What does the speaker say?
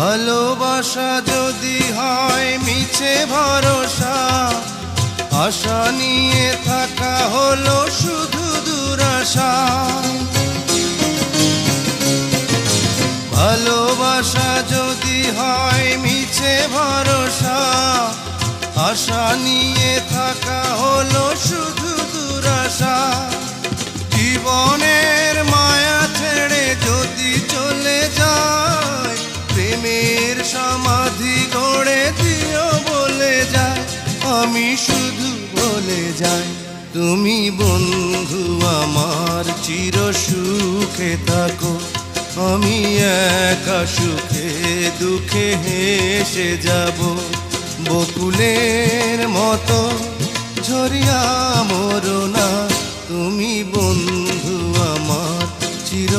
ভালোবাসা যদি হয় মিছে ভরসা, আশা নিয়ে থাকা হলো শুধু দুরাশা। ভালোবাসা যদি হয় মিছে ভরসা, আশা নিয়ে থাকা হলো শুধু দুরাশা। জীবনের মায়া ছেড়ে যদি চলে যায়, প্রেমের সমাধি গড়ে দিও বলে যায়। আমি শুধু বলে যাই, তুমি বন্ধু আমার চির সুখে থাকো। আমি একা সুখে দুঃখে হেসে যাব, বকুলের মতো ঝরিয়া মরো না। তুমি বন্ধু আমার চির